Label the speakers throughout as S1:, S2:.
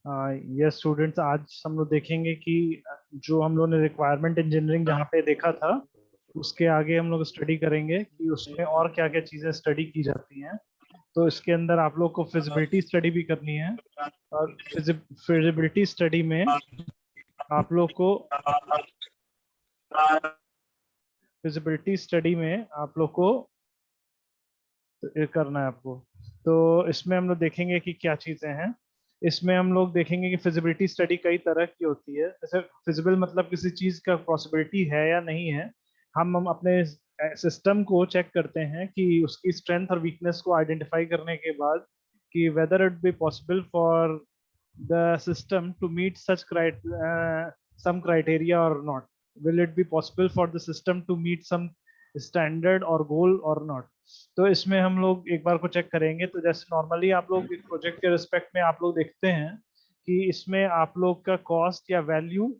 S1: Yes students, आज हम लोग देखेंगे कि जो हम लोगों ने रिक्वायरमेंट इंजीनियरिंग जहाँ पे देखा था उसके आगे हम लोग स्टडी करेंगे कि उसमें और क्या क्या चीज़ें स्टडी की जाती हैं। तो इसके अंदर आप लोग को फिजिबिलिटी स्टडी भी करनी है, और फिजिबिलिटी स्टडी में आप लोग को फिजिबिलिटी स्टडी में आप लोग को ये करना है आपको। तो इसमें हम लोग देखेंगे कि क्या चीज़ें हैं। इसमें हम लोग देखेंगे कि फिजिबिलिटी स्टडी कई तरह की होती है। जैसे फिजिबल मतलब किसी चीज़ का पॉसिबिलिटी है या नहीं है। हम अपने सिस्टम को चेक करते हैं कि उसकी स्ट्रेंथ और वीकनेस को आइडेंटिफाई करने के बाद कि whether it be possible for the system to meet such some criteria or not. Will it be possible for the system to meet some standard or goal or not? तो इसमें हम लोग एक बार को चेक करेंगे। तो जैसे नॉर्मली आप लोग एक प्रोजेक्ट के रिस्पेक्ट में आप लोग देखते हैं कि इसमें आप लोग का कॉस्ट या वैल्यू,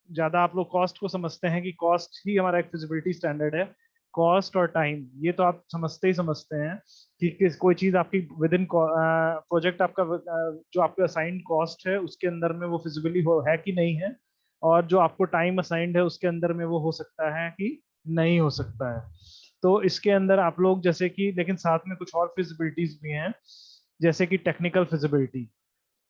S1: ज्यादा आप लोग कॉस्ट को समझते हैं कि कॉस्ट ही हमारा एक फिजिबिलिटी स्टैंडर्ड है। कॉस्ट और टाइम ये तो आप समझते हैं कि कोई चीज आपकी विद इन प्रोजेक्ट आपका जो आपका असाइंड कॉस्ट है उसके अंदर में वो फिजिबली हो है कि नहीं है, और जो आपको टाइम असाइंड है उसके अंदर में वो हो सकता है कि नहीं हो सकता है। तो इसके अंदर आप लोग जैसे कि, लेकिन साथ में कुछ और फिजिबिलिटीज भी हैं, जैसे कि technical feasibility.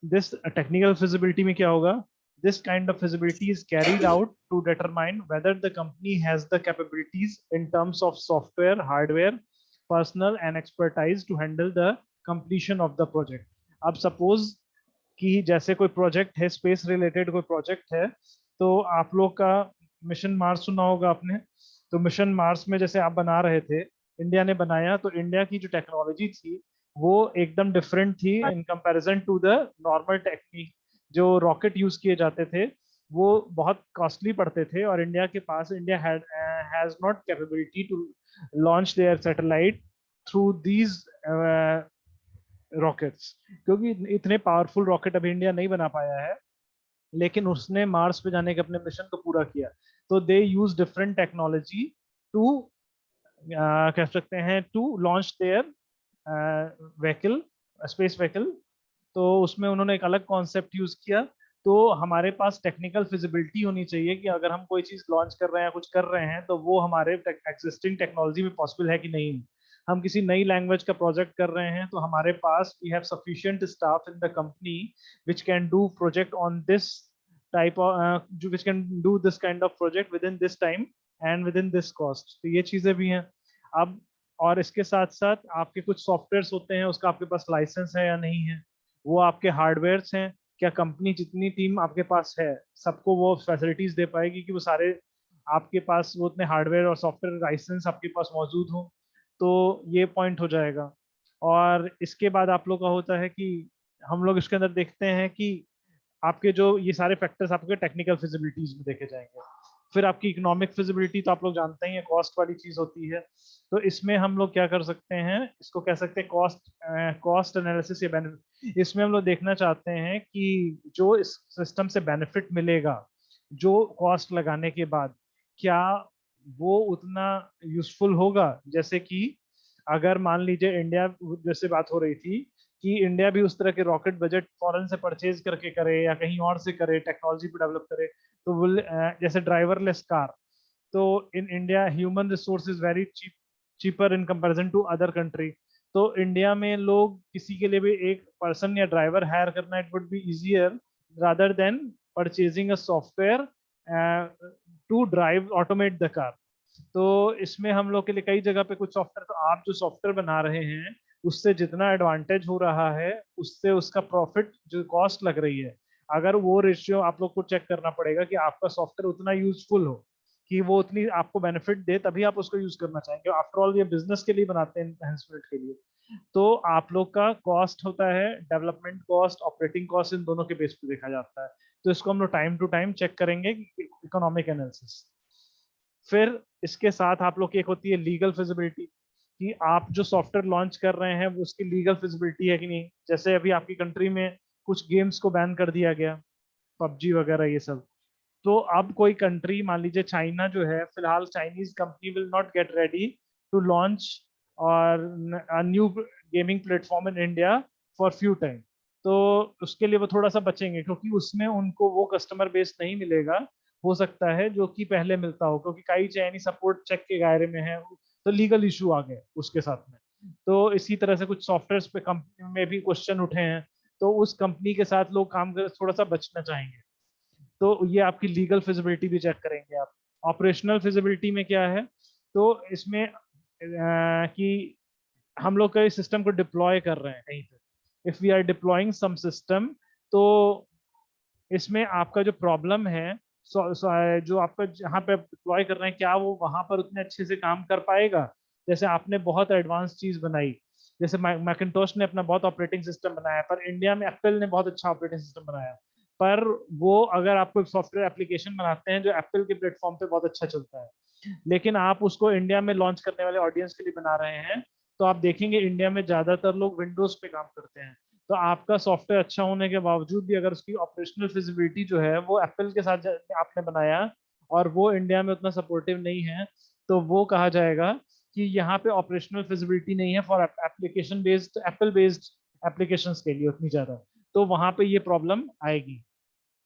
S1: This technical feasibility में क्या होगा? This kind of feasibility is carried out to determine whether the company has the capabilities in terms of software, hardware, personnel and expertise to handle the completion of the project. अब suppose कि जैसे कोई project है, space related कोई project है, तो आप लोग का मिशन मार्स सुना होगा आपने। तो मिशन मार्स में जैसे आप बना रहे थे, इंडिया ने बनाया, तो इंडिया की जो टेक्नोलॉजी थी वो एकदम डिफरेंट थी in comparison to the normal technique. जो रॉकेट यूज किए जाते थे वो बहुत कॉस्टली पड़ते थे, और India has not capability to launch their satellite through these rockets, क्योंकि इतने पावरफुल रॉकेट अभी इंडिया नहीं बना पाया है। लेकिन उसने मार्स पे जाने के अपने मिशन को पूरा किया। तो they use different technology to, कह सकते हैं, to launch their vehicle, space vehicle. तो उसमें उन्होंने एक अलग कॉन्सेप्ट यूज किया। तो हमारे पास टेक्निकल फिजिबिलिटी होनी चाहिए कि अगर हम कोई चीज लॉन्च कर रहे हैं, कुछ कर रहे हैं, तो वो हमारे एग्जिस्टिंग टेक्नोलॉजी में पॉसिबल है कि नहीं। हम किसी नई लैंग्वेज का प्रोजेक्ट कर रहे हैं तो हमारे पास we have sufficient staff in the company which can do project on this type of, which can do this kind of project within this time and within this cost. तो ये चीजें भी हैं। अब और इसके साथ साथ आपके कुछ सॉफ्टवेयर्स होते हैं, उसका आपके पास लाइसेंस है या नहीं है। वो आपके हार्डवेयर्स हैं, क्या कंपनी जितनी टीम आपके पास है सबको वो फैसिलिटीज दे पाएगी कि वो सारे आपके पास वो उतने हार्डवेयर और सॉफ्टवेयर लाइसेंस आपके पास मौजूद हो। तो ये पॉइंट हो जाएगा। और इसके बाद आप लोग का होता है कि हम लोग इसके अंदर देखते हैं कि आपके जो ये सारे फैक्टर्स आपके टेक्निकल फिजिबिलिटीज में देखे जाएंगे। फिर आपकी इकोनॉमिक फिजिबिलिटी तो आप लोग जानते ही हैं, कॉस्ट वाली चीज होती है। तो इसमें हम लोग क्या कर सकते हैं, इसको कह सकते हैं कॉस्ट एनालिसिस या बेनिफिट। इसमें हम लोग देखना चाहते हैं कि जो इस सिस्टम से बेनिफिट मिलेगा, जो कॉस्ट लगाने के बाद, क्या वो उतना यूजफुल होगा। जैसे कि अगर मान लीजिए इंडिया, जैसे बात हो रही थी कि इंडिया भी उस तरह के रॉकेट बजट फॉरेन से परचेज करके करे या कहीं और से करे, टेक्नोलॉजी को डेवलप करे, तो जैसे ड्राइवरलेस कार। तो in India human resource is very cheaper in comparison to other country. तो इंडिया में लोग किसी के लिए भी एक पर्सन या ड्राइवर हायर करना, it would be easier rather than purchasing a software to drive automate the car. तो इसमें हम लोग के लिए कई जगह पे कुछ सॉफ्टवेयर, तो आप जो सॉफ्टवेयर बना रहे हैं उससे जितना एडवांटेज हो रहा है उससे उसका प्रॉफिट जो कॉस्ट लग रही है, अगर वो रेशियो आप लोग को चेक करना पड़ेगा कि आपका सॉफ्टवेयर उतना यूजफुल हो कि वो उतनी आपको बेनिफिट दे, तभी आप उसको यूज करना चाहेंगे। आफ्टर ऑल ये बिजनेस के लिए बनाते हैं, एनहेंसमेंट के लिए। तो आप लोग का कॉस्ट होता है डेवलपमेंट कॉस्ट, ऑपरेटिंग कॉस्ट, इन दोनों के बेस पे देखा जाता है। तो इसको हम लोग टाइम टू टाइम चेक करेंगे, इकोनॉमिक एनालिसिस। फिर इसके साथ आप लोग की एक होती है लीगल फिजिबिलिटी, कि आप जो सॉफ्टवेयर लॉन्च कर रहे हैं वो उसकी लीगल फिजिबिलिटी है कि नहीं। जैसे अभी आपकी कंट्री में कुछ गेम्स को बैन कर दिया गया, पबजी वगैरह ये सब। तो अब कोई कंट्री, मान लीजिए चाइना जो है, फिलहाल Chinese company will not get ready to launch और new gaming platform in India for few time. तो उसके लिए वो थोड़ा सा बचेंगे, क्योंकि उसमें उनको वो कस्टमर बेस नहीं मिलेगा, हो सकता है जो कि पहले मिलता हो, क्योंकि कई चाइनीज सपोर्ट चेक के दायरे में है, तो लीगल इशू आ गए उसके साथ में। तो इसी तरह से कुछ सॉफ्टवेयर पे कंपनी में भी क्वेश्चन उठे हैं, तो उस कंपनी के साथ लोग काम कर थोड़ा सा बचना चाहेंगे। तो ये आपकी लीगल फिजिबिलिटी भी चेक करेंगे आप। ऑपरेशनल फिजिबिलिटी में क्या है, तो इसमें कि हम लोग कई सिस्टम को डिप्लॉय कर रहे हैं कहीं पे, if we are deploying some system, तो इसमें आपका जो प्रॉब्लम है, जो आपका जहाँ पे डिप्लॉय कर रहे हैं, क्या वो वहां पर उतने अच्छे से काम कर पाएगा। जैसे आपने बहुत एडवांस चीज बनाई, जैसे मैकिन्टोश ने अपना बहुत ऑपरेटिंग सिस्टम बनाया, पर इंडिया में एप्पल ने बहुत अच्छा ऑपरेटिंग सिस्टम बनाया, पर वो अगर आपको सॉफ्टवेयर एप्लीकेशन बनाते हैं जो एप्पल के प्लेटफॉर्म पे बहुत अच्छा चलता है, लेकिन आप उसको इंडिया में लॉन्च करने वाले ऑडियंस के लिए बना रहे हैं, तो आप देखेंगे इंडिया में ज्यादातर लोग विंडोज पे काम करते हैं। तो आपका सॉफ्टवेयर अच्छा होने के बावजूद भी अगर उसकी ऑपरेशनल फिजिबिलिटी जो है वो एप्पल के साथ आपने बनाया, और वो इंडिया में उतना सपोर्टिव नहीं है, तो वो कहा जाएगा कि यहाँ पे ऑपरेशनल फिजिबिलिटी नहीं है for application based, Apple based applications के लिए उतनी ज्यादा। तो वहां पे ये प्रॉब्लम आएगी।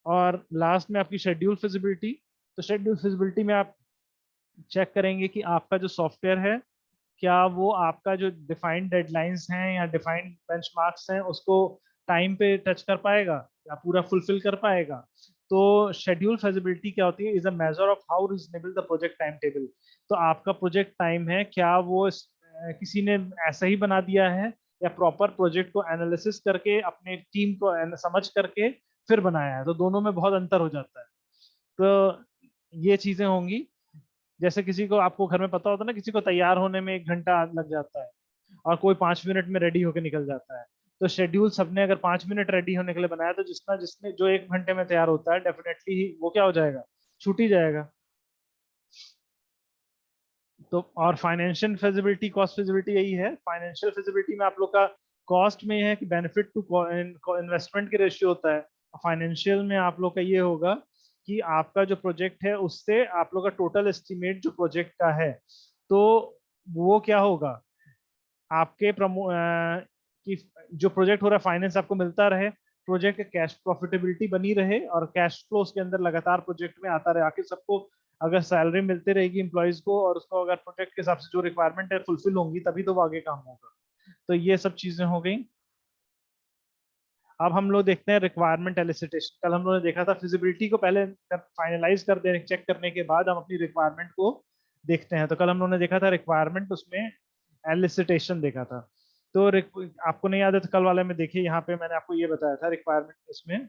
S1: और लास्ट में आपकी शेड्यूल फिजिबिलिटी। तो शेड्यूल फिजिबिलिटी में आप चेक करेंगे कि आपका जो सॉफ्टवेयर है, क्या वो आपका जो डिफाइंड डेडलाइंस हैं या डिफाइंड बेंचमार्क्स हैं उसको टाइम पे टच कर पाएगा या पूरा फुलफिल कर पाएगा। तो शेड्यूल फेजिबिलिटी क्या होती है, is a measure of how reasonable the project time table. तो आपका प्रोजेक्ट टाइम है, क्या वो किसी ने ऐसा ही बना दिया है, या प्रॉपर प्रोजेक्ट को एनालिसिस करके अपने टीम को समझ करके फिर बनाया है। तो दोनों में बहुत अंतर हो जाता है। तो ये चीजें होंगी। जैसे किसी को, आपको घर में पता होता है ना, किसी को तैयार होने में 1 घंटा लग जाता है, और कोई 5 मिनट में रेडी होकर निकल जाता है। तो शेड्यूल सबने अगर 5 मिनट रेडी होने के लिए बनाया, तो जिसना जिसने जो 1 घंटे में तैयार होता है, डेफिनेटली ही वो क्या हो जाएगा, छूट ही जाएगा। तो और फाइनेंशियल फिजिबिलिटी, कॉस्ट फिजिबिलिटी यही है। फाइनेंशियल फिजिबिलिटी में आप लोग का कॉस्ट में है कि बेनिफिट टू इन्वेस्टमेंट के रेशियो होता है। फाइनेंशियल में आप लोग का ये होगा कि आपका जो प्रोजेक्ट है उससे आप लोग का टोटल एस्टिमेट जो प्रोजेक्ट का है, तो वो क्या होगा, आपके कि जो प्रोजेक्ट हो रहा है फाइनेंस आपको मिलता रहे, प्रोजेक्ट का कैश प्रॉफिटेबिलिटी बनी रहे, और कैश फ्लो उसके अंदर लगातार प्रोजेक्ट में आता रहे। आखिर सबको अगर सैलरी मिलती रहेगी एम्प्लॉयज को, और उसको अगर प्रोजेक्ट के हिसाब से जो रिक्वायरमेंट है फुलफिल होंगी, तभी तो वो आगे काम होगा। तो ये सब चीजें हो गई। अब हम लोग देखते हैं रिक्वायरमेंट एलिसिटेशन। कल हम लोगों ने देखा था फिजिबिलिटी को पहले फाइनलाइज कर दे, चेक करने के बाद हम अपनी रिक्वायरमेंट को देखते हैं। तो कल हम लोगों ने देखा था रिक्वायरमेंट, उसमें एलिसिटेशन देखा था। तो आपको नहीं याद है तो कल वाले में देखिए, यहाँ पे मैंने आपको ये बताया था रिक्वायरमेंट इसमें,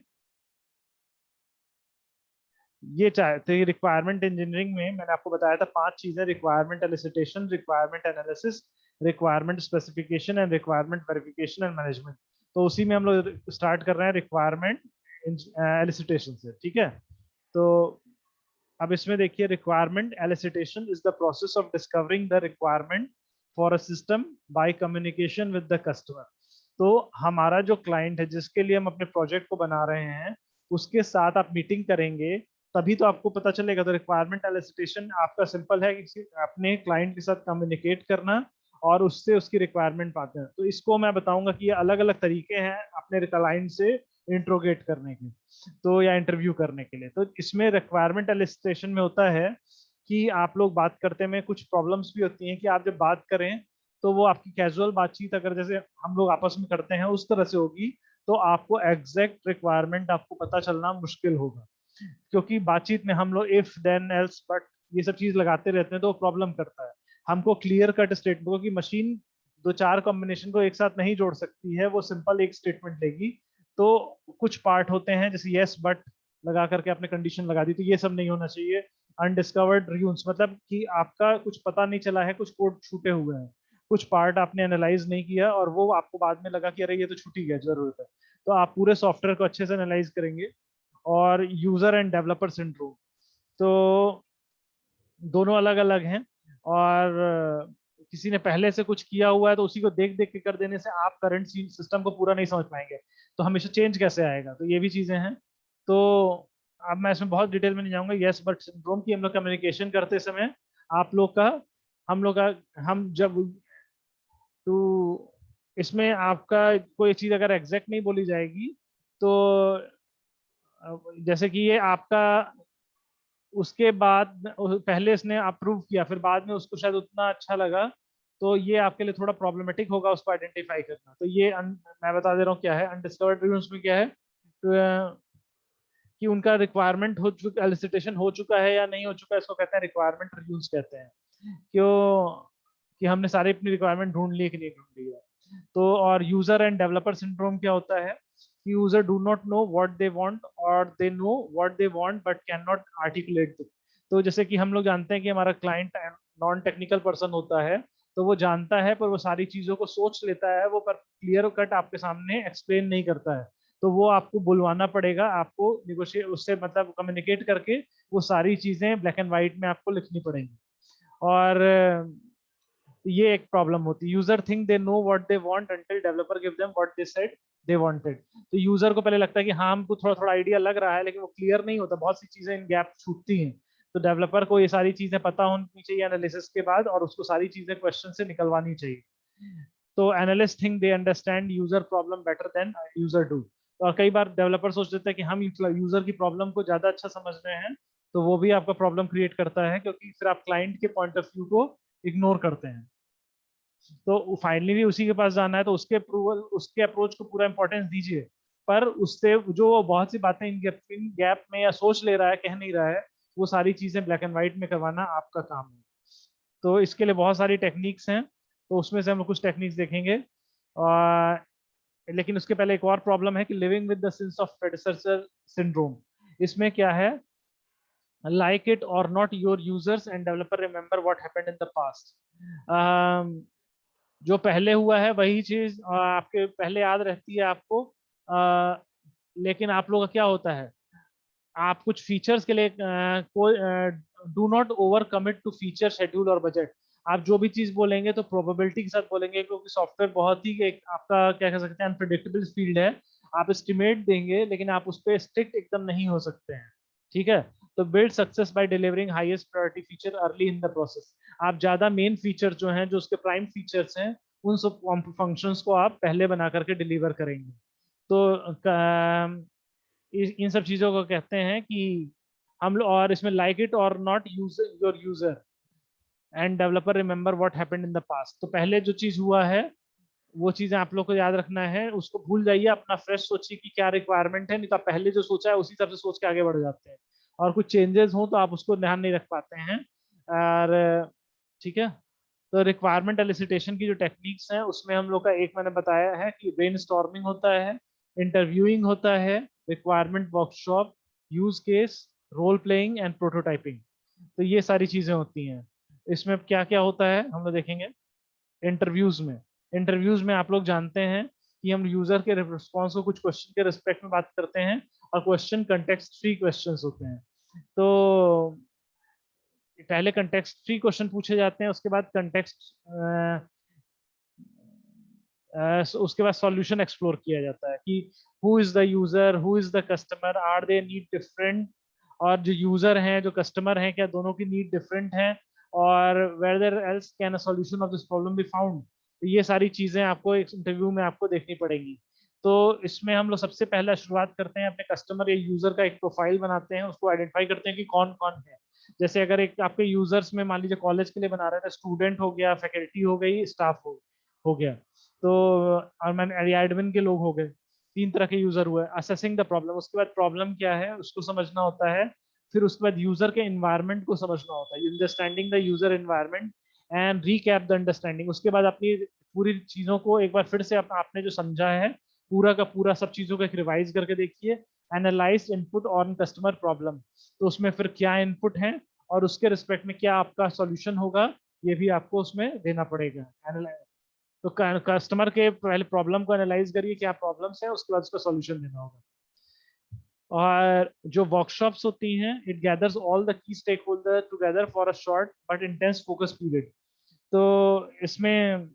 S1: ये चाहते हैं रिक्वायरमेंट इंजीनियरिंग में मैंने आपको बताया था 5 चीजें: requirement elicitation, requirement analysis, requirement specification and requirement verification and management. तो उसी में हम लोग स्टार्ट कर रहे हैं रिक्वायरमेंट एलिसिटेशन से, ठीक है। तो अब इसमें देखिए, requirement elicitation is the process of discovering the requirement for a system by communication with the customer. तो हमारा जो क्लाइंट है जिसके लिए हम अपने प्रोजेक्ट को बना रहे हैं, उसके साथ आप मीटिंग करेंगे, तभी तो आपको पता चलेगा। तो रिक्वायरमेंट एलिसिटेशन आपका सिंपल है कि अपने क्लाइंट के साथ कम्युनिकेट करना और उससे उसकी रिक्वायरमेंट पाते हैं। तो इसको मैं बताऊंगा कि ये अलग अलग तरीके हैं अपने क्लाइंट से इंट्रोगेट करने के, तो या इंटरव्यू करने के लिए। तो इसमें रिक्वायरमेंट एलिसिटेशन में होता है कि आप लोग बात करते में कुछ प्रॉब्लम्स भी होती हैं, कि आप जब बात करें तो वो आपकी कैजुअल बातचीत अगर जैसे हम लोग आपस में करते हैं उस तरह से होगी, तो आपको एग्जैक्ट रिक्वायरमेंट आपको पता चलना मुश्किल होगा। क्योंकि बातचीत में हम लोग इफ देन एल्स बट ये सब चीज लगाते रहते हैं, तो प्रॉब्लम करता है। हमको क्लियर कट स्टेटमेंट, क्योंकि मशीन दो चार कॉम्बिनेशन को एक साथ नहीं जोड़ सकती है, वो सिंपल एक स्टेटमेंट लेगी। तो कुछ पार्ट होते हैं जैसे यस बट लगा करके आपने कंडीशन लगा दी, तो ये सब नहीं होना चाहिए। अनडिस्कवर्ड र्यून्स मतलब कि आपका कुछ पता नहीं चला है, कुछ कोड छूटे हुए हैं, कुछ पार्ट आपने एनालाइज नहीं किया, और वो आपको बाद में लगा कि अरे ये तो छूट ही गया, जरूरत है। तो आप पूरे सॉफ्टवेयर को अच्छे से एनालाइज करेंगे। और यूजर एंड डेवलपर सिंड्रोम, तो दोनों अलग अलग हैं। और किसी ने पहले से कुछ किया हुआ है, तो उसी को देख देख के कर देने से आप करंट सिस्टम को पूरा नहीं समझ पाएंगे, तो हमेशा चेंज कैसे आएगा। तो ये भी चीजें हैं। तो अब मैं इसमें बहुत डिटेल में नहीं जाऊंगा। यस बट सिंड्रोम की हम लोग कम्युनिकेशन करते समय आप लोग का, हम लोग का, हम जब टू इसमें आपका कोई चीज अगर एग्जैक्ट नहीं बोली जाएगी तो जैसे कि ये आपका उसके बाद पहले इसने अप्रूव किया फिर बाद में उसको शायद उतना अच्छा लगा, तो ये आपके लिए थोड़ा प्रॉब्लमेटिक होगा उसको आइडेंटिफाई करना। तो ये मैं बता दे रहा हूँ क्या है अनडिस्कवर्ड ड्रीम्स में क्या है, तो कि उनका रिक्वायरमेंट हो चुका एलिसिटेशन हो चुका है या नहीं हो चुका है, इसको कहते हैं रिक्वायरमेंट रिव्यूज कहते हैं। क्यों कि हमने सारी अपनी रिक्वायरमेंट ढूंढ ली कि नहीं ढूंढ ली है। तो और यूजर एंड डेवलपर सिंड्रोम क्या होता है, user do not know what they want और they know what they want but can not articulate. तो जैसे कि हम लोग जानते हैं कि हमारा क्लाइंट नॉन टेक्निकल पर्सन होता है, तो वो जानता है पर वो सारी चीजों को सोच लेता है, वो पर क्लियर कट आपके सामने एक्सप्लेन नहीं करता है। तो वो आपको बुलवाना पड़ेगा, आपको निगोशिएट उससे मतलब कम्युनिकेट करके वो सारी चीजें ब्लैक एंड व्हाइट में आपको लिखनी पड़ेंगी। और ये एक प्रॉब्लम होती है, user think they know what they want until developer give them what they said they wanted. तो यूजर को पहले लगता है कि हाँ हमको थोड़ा थोड़ा आइडिया लग रहा है, लेकिन वो क्लियर नहीं होता, बहुत सी चीजें इन गैप छूटती हैं। तो डेवलपर को ये सारी चीजें पता होनी चाहिए एनालिसिस के बाद, और उसको सारी चीजें क्वेश्चन से निकलवानी चाहिए। तो analyst think they understand user problem better than user do. और कई बार डेवलपर सोच लेते हैं कि हम यूजर की प्रॉब्लम को ज्यादा अच्छा समझ रहे हैं, तो वो भी आपका प्रॉब्लम क्रिएट करता है, क्योंकि फिर आप क्लाइंट के पॉइंट ऑफ व्यू को इग्नोर करते हैं। तो फाइनली भी उसी के पास जाना है, तो उसके अप्रूवल उसके अप्रोच को पूरा इंपॉर्टेंस दीजिए। पर उससे जो वो बहुत सी बातें इन गैप में या सोच ले रहा है कह नहीं रहा है, वो सारी चीजें ब्लैक एंड व्हाइट में करवाना आपका काम है। तो इसके लिए बहुत सारी टेक्निक्स हैं, तो उसमें से हम लोग कुछ टेक्निक्स देखेंगे। और लेकिन उसके पहले एक और प्रॉब्लम है कि living with the sense of predecessor syndrome. इसमें क्या है, like it or not your users and developer remember what happened in the past। जो पहले हुआ है वही चीज आपके पहले याद रहती है आपको। लेकिन आप लोग का क्या होता है, आप कुछ फीचर्स के लिए कोई do not over commit to feature schedule और बजट। आप जो भी चीज बोलेंगे तो प्रोबेबिलिटी के साथ बोलेंगे, क्योंकि सॉफ्टवेयर बहुत ही एक आपका क्या कह सकते हैं अनप्रिडिक्टेबल फील्ड है। आप एस्टिमेट देंगे लेकिन आप उस पर स्ट्रिक्ट एकदम नहीं हो सकते हैं। ठीक है, तो build success by delivering highest priority feature early in the process. आप ज्यादा मेन फीचर जो हैं जो उसके प्राइम फीचर्स हैं उन सब फंक्शंस को आप पहले बना करके डिलीवर करेंगे। तो इन सब चीजों को कहते हैं कि हम लोग, और इसमें लाइक इट और not user your user end developer remember what happened in the past. तो पहले जो चीज हुआ है वो चीजें आप लोग को याद रखना है, उसको भूल जाइए, अपना फ्रेश सोचिए कि क्या रिक्वायरमेंट है, नहीं तो आप पहले जो सोचा है उसी हिसाब से सोच के आगे बढ़ जाते हैं, और कुछ चेंजेस हो तो आप उसको ध्यान नहीं रख पाते हैं। और ठीक है, तो रिक्वायरमेंट एलिसिटेशन की जो टेक्निक्स हैं उसमें हम लोग का एक मैंने बताया है कि ब्रेनस्टॉर्मिंग होता है, इंटरव्यूइंग होता है, requirement workshop, use case, role playing and prototyping. तो ये सारी चीजें होती हैं। इसमें क्या क्या होता है हम लोग देखेंगे। इंटरव्यूज में आप लोग जानते हैं कि हम यूजर के रिस्पॉन्स को कुछ क्वेश्चन के रिस्पेक्ट में बात करते हैं, और क्वेश्चन कंटेक्स्ट फ्री क्वेश्चंस होते हैं। तो पहले कंटेक्स्ट फ्री क्वेश्चन पूछे जाते हैं, उसके बाद कंटेक्स्ट उसके बाद सॉल्यूशन एक्सप्लोर किया जाता है कि who is the user, who is the customer, are they need different, और जो यूजर हैं जो कस्टमर हैं क्या दोनों की नीड डिफरेंट है, और where else can a solution of this problem be found. तो ये सारी चीजें आपको एक इंटरव्यू में आपको देखनी पड़ेंगी। तो इसमें हम लोग सबसे पहला शुरुआत करते हैं अपने कस्टमर या यूजर का एक प्रोफाइल बनाते हैं, उसको आइडेंटिफाई करते हैं कि कौन कौन है। जैसे अगर एक आपके यूजर्स में मान लीजिए कॉलेज के लिए बना रहे थे, स्टूडेंट हो गया, फैकल्टी हो गई, स्टाफ हो गया। तो और मैंने एडमिन के लोग हो गए, तीन तरह के यूजर हुए। असेसिंग द प्रॉब्लम, उसके बाद प्रॉब्लम क्या है उसको समझना होता है। फिर उसके बाद यूजर के इन्वायरमेंट को समझना होता है, understanding the user environment and recap the understanding. उसके बाद अपनी पूरी चीजों को एक बार फिर से आपने जो समझा है पूरा का पूरा सब चीजों को एक रिवाइज करके देखिए। Analyse input on customer problem, तो उसमें फिर क्या इनपुट है और उसके रिस्पेक्ट में क्या आपका सॉल्यूशन होगा, ये भी आपको उसमें देना पड़ेगा। तो कस्टमर के पहले प्रॉब्लम को एनालाइज करिए क्या प्रॉब्लम्स है, उसके बाद उसका सॉल्यूशन देना होगा। और जो वर्कशॉप्स होती हैं, it gathers all the key stake holder together for a short but intense focus period. तो इसमें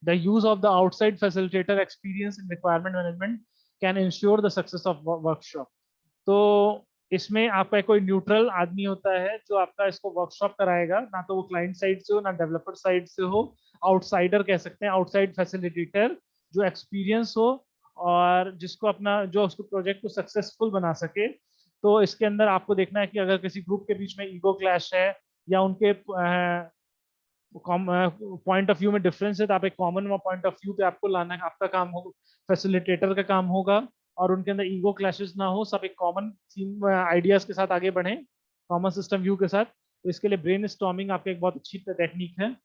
S1: the use of the outside facilitator experience in requirement management can ensure the success of workshop. तो इसमें आपका कोई neutral आदमी होता है जो आपका इसको वर्कशॉप कराएगा, ना तो वो क्लाइंट साइड से हो ना डेवलपर साइड से हो, आउटसाइडर कह सकते हैं, आउटसाइड फैसिलिटेटर जो एक्सपीरियंस हो और जिसको अपना जो उसको प्रोजेक्ट को सक्सेसफुल बना सके। तो इसके अंदर आपको देखना है कि अगर किसी ग्रुप के बीच में ईगो क्लैश है या उनके पॉइंट ऑफ व्यू में डिफरेंस है, तो आप एक कॉमन पॉइंट ऑफ व्यू पे आपको लाना है, आपका काम होगा, फैसिलिटेटर का काम होगा। और उनके अंदर ईगो क्लैशेस ना हो, सब एक कॉमन थीम आइडियाज के साथ आगे बढ़े, कॉमन सिस्टम व्यू के साथ। तो इसके लिए ब्रेन स्टॉर्मिंग आपकी एक बहुत अच्छी टेक्निक है।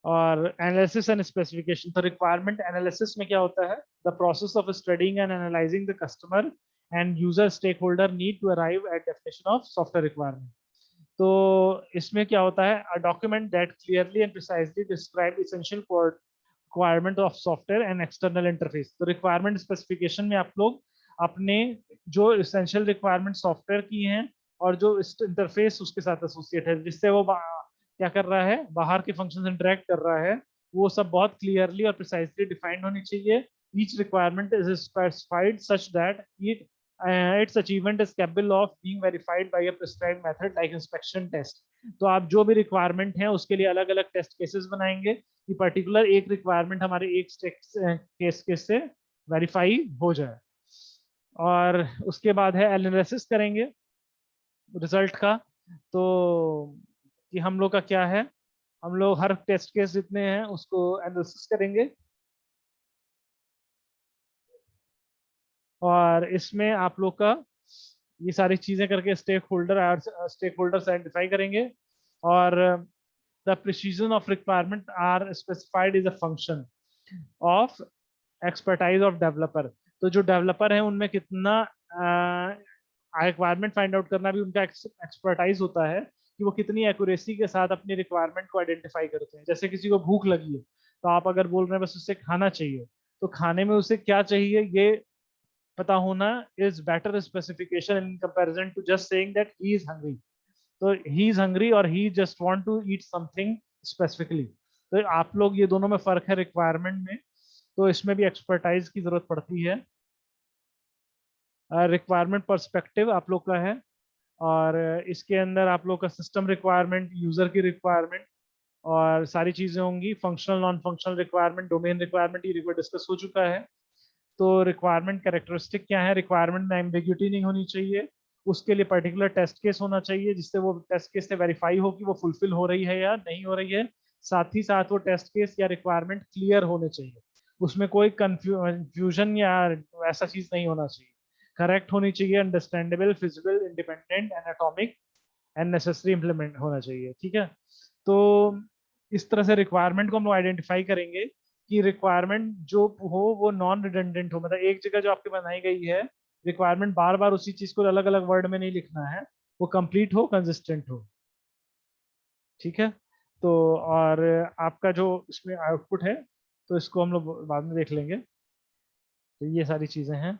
S1: और एनालिसिस एंड स्पेसिफिकेशन, तो रिक्वायरमेंट एनालिसिस में क्या होता है, the process of studying and analysing the customer and user stake holder need to arrive at definition of software requirement. तो इसमें क्या होता है, a document that clearly and precisely describe essential requirement of software and external interface. तो requirement specification में आप लोग अपने जो इसेंशियल रिक्वायरमेंट सॉफ्टवेयर की हैं और जो इंटरफेस उसके साथ एसोसिएट है, जिससे वो क्या कर रहा है, बाहर के फंक्शन इंटरेक्ट कर रहा है, वो सब बहुत क्लियरली और प्रिसाइजली डिफाइंड होनी चाहिए। Each requirement is specified such that it its achievement is capable of being verified by a prescribed method like inspection test। तो आप जो भी रिक्वायरमेंट है उसके लिए अलग अलग टेस्ट केसेस बनाएंगे कि पर्टिकुलर एक रिक्वायरमेंट हमारे एक केस केस से वेरीफाई हो जाए। और उसके बाद है एनालिसिस करेंगे रिजल्ट का। तो कि हम लोग का क्या है, हम लोग हर टेस्ट केस जितने हैं उसको एनालिसिस करेंगे। और इसमें आप लोग का ये सारी चीजें करके स्टेक होल्डर आइडेंटिफाई करेंगे। और the precision of requirement are specified is a function of expertise of developer. तो जो डेवलपर है उनमें कितना रिक्वायरमेंट फाइंड आउट करना भी उनका एक्सपर्टाइज होता है कि वो कितनी एक्यूरेसी के साथ अपनी रिक्वायरमेंट को आइडेंटिफाई करते हैं। जैसे किसी को भूख लगी है तो आप अगर बोल रहे हैं बस उससे खाना चाहिए, तो खाने में उसे क्या चाहिए ये पता होना is better specification in comparison to just saying that he is hungry. तो ही इज हंग्री और he just want to eat something specifically. तो आप लोग ये दोनों में फर्क है रिक्वायरमेंट में, तो इसमें भी एक्सपर्टाइज की जरूरत पड़ती है। रिक्वायरमेंट पर्सपेक्टिव आप लोग का है, और इसके अंदर आप लोग का सिस्टम रिक्वायरमेंट, यूजर की रिक्वायरमेंट और सारी चीजें होंगी। Functional non functional requirement, domain requirement, ये डिस्कस हो चुका है। तो रिक्वायरमेंट कैरेक्टरिस्टिक क्या है, रिक्वायरमेंट में एम्बिग्यूटी नहीं होनी चाहिए, उसके लिए पर्टिकुलर टेस्ट केस होना चाहिए जिससे वो टेस्ट केस से वेरीफाई हो कि वो फुलफिल हो रही है या नहीं हो रही है। साथ ही साथ वो टेस्ट केस या रिक्वायरमेंट क्लियर होने चाहिए, उसमें कोई कंफ्यूजन या ऐसा चीज नहीं होना चाहिए। करेक्ट होनी चाहिए, understandable, feasible, independent, anatomic and necessary implement होना चाहिए। ठीक है। तो इस तरह से रिक्वायरमेंट को हम लोग आइडेंटिफाई करेंगे कि रिक्वायरमेंट जो हो वो नॉन रिडंडेंट हो, मतलब एक जगह जो आपकी बनाई गई है रिक्वायरमेंट बार बार उसी चीज को अलग अलग वर्ड में नहीं लिखना है, वो कंप्लीट हो, कंसिस्टेंट हो। ठीक है। तो और आपका जो इसमें आउटपुट है तो इसको हम लोग बाद में देख लेंगे। तो ये सारी चीजें हैं,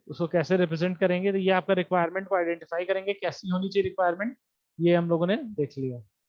S1: उसको कैसे रिप्रेजेंट करेंगे, तो ये आपका रिक्वायरमेंट को आइडेंटिफाई करेंगे कैसी होनी चाहिए रिक्वायरमेंट, ये हम लोगों ने देख लिया।